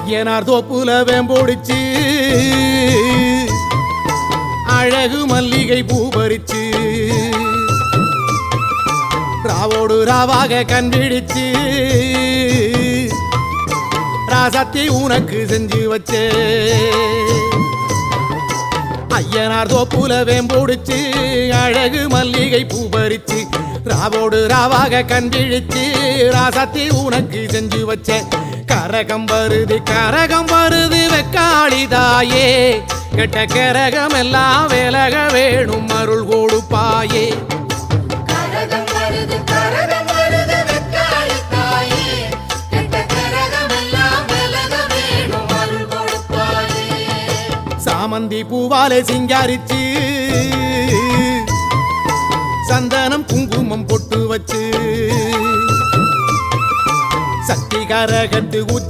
ஐயனார் தோப்புல வேம்போடிச்சு அழகு மல்லிகை பூ பறிச்சு ராவோடு ராவாக கண்டிடிச்சு ராசாத்தி உனக்கு செஞ்சு வச்சே ஐயனார் தோப்புல வேம்போடிச்சு அழகு மல்லிகை பூ பறிச்சு ராவோடு ராவாக கண்டிழிச்சு ராசாத்தி உனக்கு செஞ்சு வச்ச கரகம் வருது வெக்காளிதாயே கெட்ட கரகம் எல்லாம் விலக வேணும் அருள் கொடுப்பாயே சாமந்தி பூவாலே சிங்காரிச்சு சந்தனம் குங்குமம் பொட்டு வச்சு சக்தி கரகத்து உச்சி